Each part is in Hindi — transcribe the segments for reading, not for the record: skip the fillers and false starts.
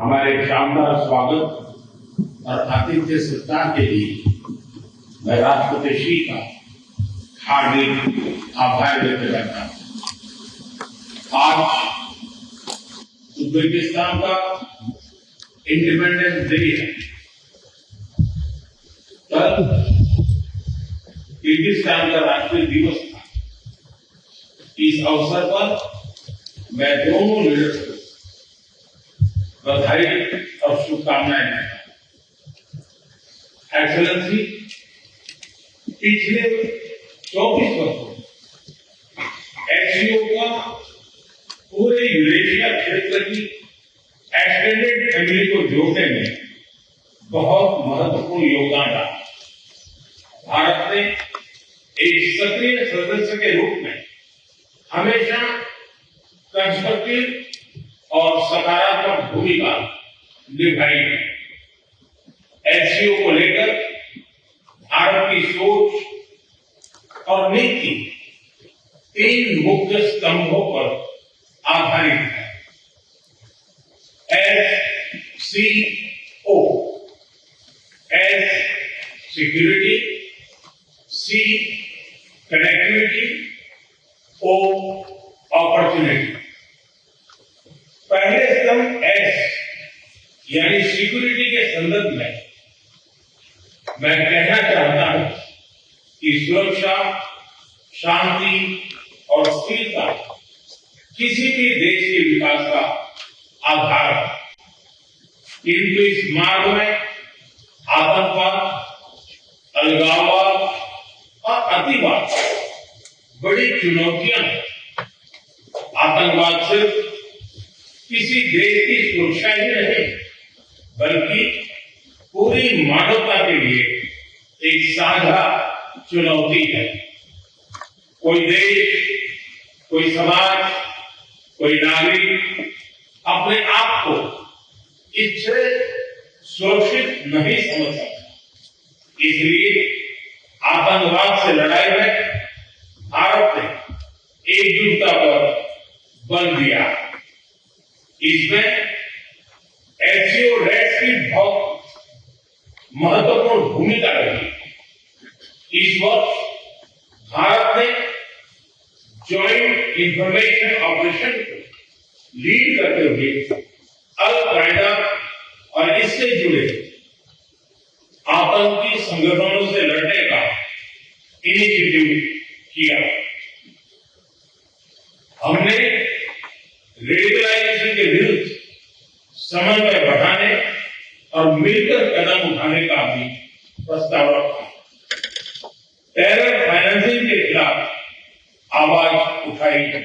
हमारे शानदार स्वागत और आतिथ्य सत्कार के लिए मैं राष्ट्रपति श्री का हार्दिक आभार व्यक्त करता हूं। आज उज्बेकिस्तान का इंडिपेंडेंस डे है। कल किर्गिस्तान का राष्ट्रीय दिवस था। इस अवसर पर मैं दोनों लीडर्स को बधाई और शुभकामनाएं देता हूं। एक्सेलेंसी, पिछले 24 वर्षों एससीओ का पूरे यूरेशिया क्षेत्र की एक्सटेंडेड फैमिली को जोड़ने में बहुत महत्वपूर्ण योगदान रहा। भारत ने एक सक्रिय सदस्य के रूप में हमेशा कंस्ट्रक्टिव और सकारात्मक भूमिका निभाई है। एससीओ को लेकर भारत की सोच और नीति 3 मुख्य स्तंभों पर आधारित है। एससीओ, एस सिक्योरिटी, सी कनेक्टिविटी, ओ अपॉर्चुनिटी। पहले स्तंभ एस यानी सिक्योरिटी के संदर्भ में मैं कहना चाहता हूं कि सुरक्षा, शांति और स्थिरता किसी भी देश के विकास का आधार है। किंतु इस मार्ग में आतंकवाद, अलगाववाद और अतिवाद बड़ी चुनौतियां हैं। आतंकवाद सिर्फ किसी देश की सुरक्षा ही नहीं, बल्कि पूरी मानवता के लिए एक साझा चुनौती है। कोई देश, कोई समाज, कोई नागरिक अपने आप को इससे सुरक्षित नहीं समझ सकता। इसलिए आतंकवाद से लड़ाई में भारत ने एकजुटता पर बल दिया। इसमें एससीओ रेट्स की बहुत महत्वपूर्ण भूमिका रही। इस वर्ष भारत ने जॉइंट इंफॉर्मेशन ऑपरेशन को लीड करते हुए अल-कायदा और इससे जुड़े आतंकी संगठनों से लड़ने का इनिशिएटिव किया। हमने रेडिकलाइजेशन के विरुद्ध समन्वय बढ़ाने और मिलकर कदम उठाने का भी प्रस्ताव रखा। टेरर फाइनेंसिंग के खिलाफ आवाज उठाई है।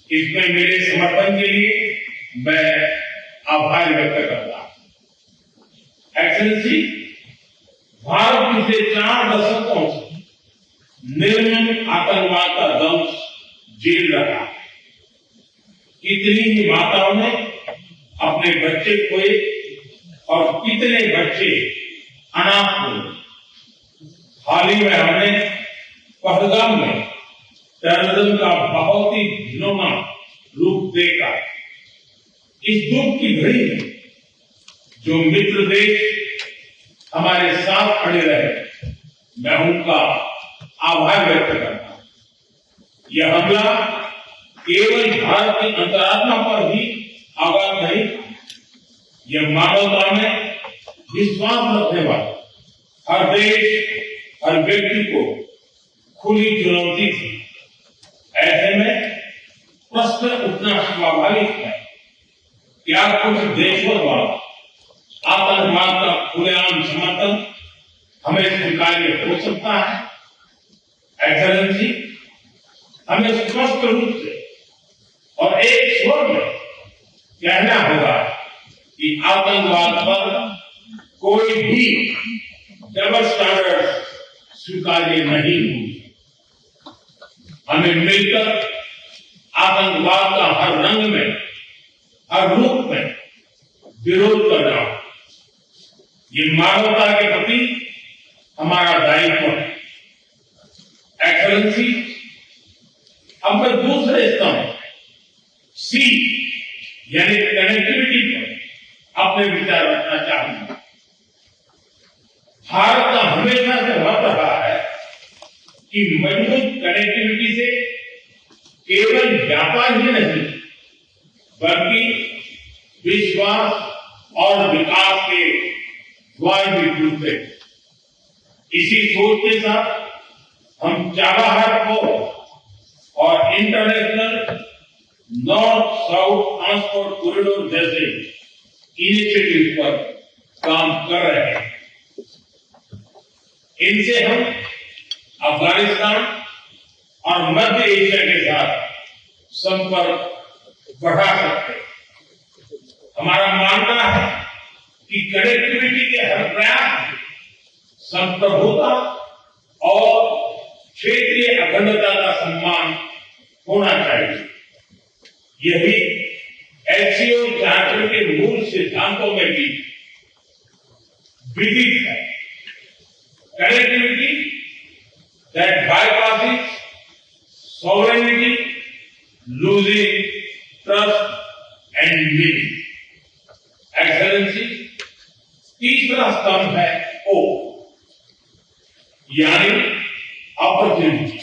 इसमें मेरे समर्थन के लिए मैं आभार व्यक्त करता हूं। एक्सेलेंसी, भारत पिछले 4 दशकों से निर्मम आतंकवाद का दंश झेल रहा है। कितनी ही माताओं ने अपने बच्चे खोए और कितने बच्चे अनाथ हुए। हाल ही में हमने पहलगाम में टेररिज्म का बहुत ही घिनौना रूप देखा। इस दुख की घड़ी में जो मित्र देश हमारे साथ खड़े रहे, मैं उनका आभार व्यक्त करता हूं। यह हमला केवल भारत की अंतरात्मा पर ही आघात नहीं था, यह मानवता में विश्वास रखने वाले हर देश, हर व्यक्ति को खुली चुनौती थी। ऐसे में प्रश्न उठना स्वाभाविक है, क्या कुछ देशों द्वारा आतंकवाद का खुलेआम समर्थन हमें स्वीकार्य हो सकता है? एक्सेलेंसी, हमें स्पष्ट रूप से और एक स्वर में कहना होगा कि आतंकवाद पर कोई भी डबल स्टैंडर्ड स्वीकार्य नहीं होगी। हमें मिलकर आतंकवाद का हर रंग में, हर रूप में विरोध करना होगा। ये मानवता के प्रति हमारा दायित्व है। एक्सेलेंसी, अब मैं दूसरे स्तंभ सी यानी कनेक्टिविटी पर अपने विचार रखना चाहूंगा। भारत का हमेशा से मत रहा है कि मजबूत कनेक्टिविटी से केवल व्यापार ही नहीं बल्कि विश्वास और विकास के द्वार भी खुलते। इसी सोच के साथ हम चाबहार पोर्ट और international north south transport corridor जैसे इनिशिएटिव पर काम कर रहे हैं। इनसे हम अफगानिस्तान और मध्य एशिया के साथ संपर्क बढ़ा सकते हैं। हमारा मानना है कि कनेक्टिविटी के हर प्रयास संप्रभुता और क्षेत्रीय अखंडता का सम्मान होना चाहिए। यही एससीओ चार्टर के मूल सिद्धांतों में भी विदित है। Connectivity that bypasses sovereignty, losing trust and meaning. Excellency, तीसरा स्तंभ है ओ यानी opportunity.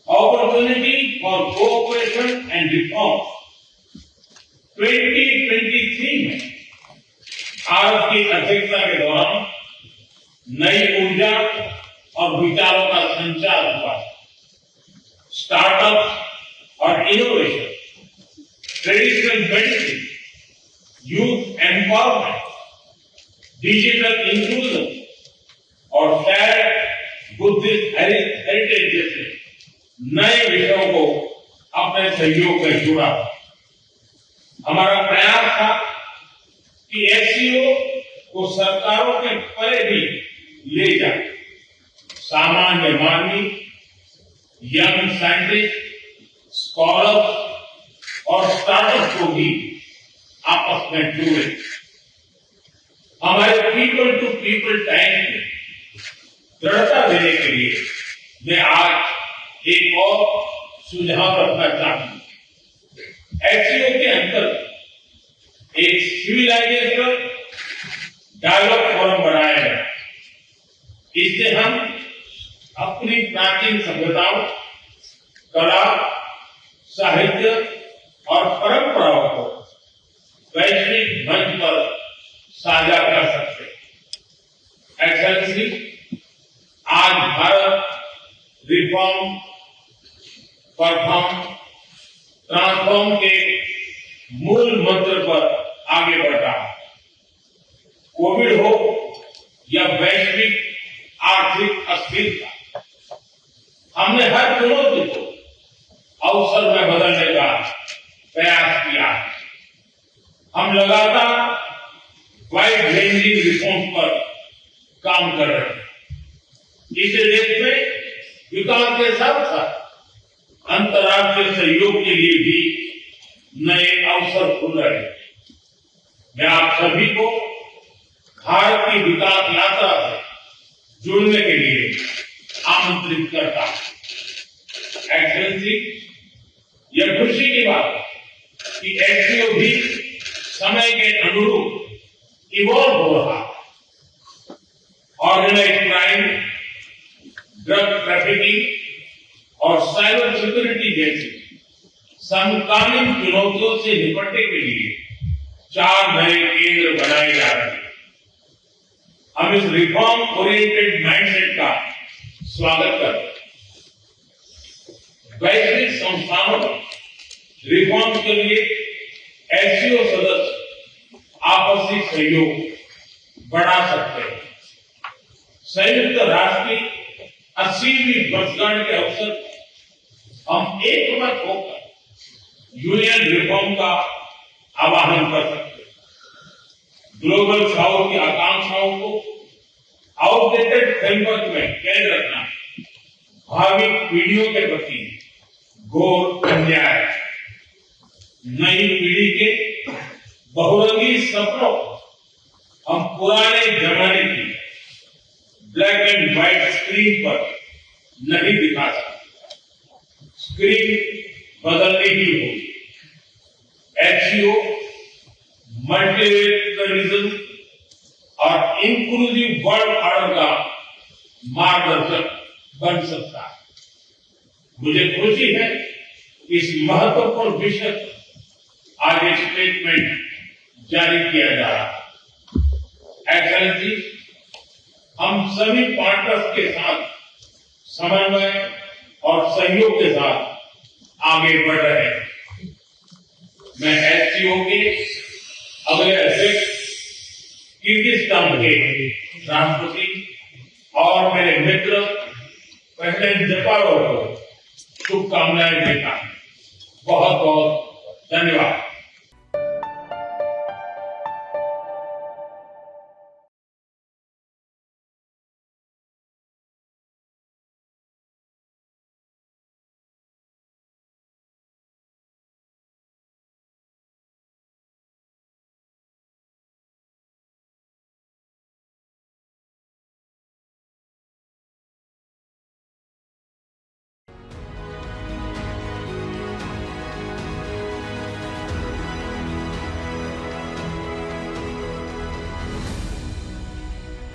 Opportunity for cooperation and reform. 2023 में भारत की अध्यक्षता के दौरान नई ऊर्जा और विचारों का संचार हुआ। स्टार्टअप और innovation, traditional medicine, youth empowerment, digital inclusion और शेयर्ड बुद्धिस्ट हेरिटेज जैसे नए विषयों को अपने सहयोग में जोड़ा। हमारा प्रयास था कि एससीओ को सरकारों के परे भी ले जाए। सामान्य मानवी, यंग साइंटिस्ट, स्कॉलर्स और स्टार्टअप को भी आपस में जोड़े। हमारे पीपल टू पीपल टैंक में दृढ़ता देने के लिए मैं आज एक और सुझाव रखना चाहूंगा। एससीओ के अंतर्गत एक सिविलाइजेशन डायलॉग फोरम बनाया गया। इससे हम अपनी प्राचीन सभ्यताओं, कला, साहित्य और परंपराओं को वैश्विक मंच पर साझा कर सकते। एक्सेलेंसी, आज भारत रिफॉर्म, परफॉर्म, ट्रांसफॉर्म के मूल मंत्र पर आगे बढ़ रहा है। कोविड हो या वैश्विक आर्थिक अस्थिरता, हमने हर चुनौती को अवसर में बदलने का प्रयास किया है। हम लगातार वाइड रेंजिंग रिफॉर्म पर काम कर रहे हैं। इस देश में विकास के साथ साथ अंतर्राष्ट्रीय सहयोग के लिए भी नए अवसर खुल रहे हैं। मैं आप सभी को भारत की विकास यात्रा से जुड़ने के लिए आमंत्रित करता हूं। एक्सेलेंसी, यह खुशी की बात है कि एससीओ भी समय के अनुरूप इवॉल्व हो रहा है। ऑर्गेनाइज्ड क्राइम, ड्रग ट्रैफिकिंग और साइबर सिक्योरिटी जैसी समकालीन चुनौतियों से निपटने के लिए 4 नए केंद्र बनाए जा रहे हैं। हम इस रिफॉर्म ओरिएंटेड माइंडसेट का स्वागत करते हैं। वैश्विक संस्थानों में रिफॉर्म के लिए एससीओ सदस्य आपसी सहयोग बढ़ा सकते हैं। संयुक्त राष्ट्र की 80वीं वर्षगांठ के अवसर पर हम एकमत होकर यूएन रिफॉर्म का आह्वान कर सकते हैं। ग्लोबल साउथ की आकांक्षाओं को आउटडेटेड फ्रेमवर्क में कैद रखना भावी पीढ़ियों के प्रति घोर अन्याय है। नई पीढ़ी के बहुरंगी सपनों को हम पुराने जमाने की ब्लैक एंड व्हाइट स्क्रीन पर नहीं दिखा सकते। स्क्रीन बदलनी ही होगी। एससीओ मल्टीलेटरलिज्म और इंक्लूसिव वर्ल्ड ऑर्डर का मार्गदर्शक बन सकता है। मुझे खुशी है कि इस महत्वपूर्ण विषय पर आज एक स्टेटमेंट जारी किया जा रहा है। एक्सेलेंसी, हम सभी पार्टनर्स के साथ समन्वय और सहयोग के साथ आगे बढ़ रहे हैं। मैं एससीओ के अगले अध्यक्ष किर्गिस्तान के राष्ट्रपति और मेरे मित्र प्रेसिडेंट जपारोव को शुभकामनाएं देता हूं। बहुत बहुत धन्यवाद।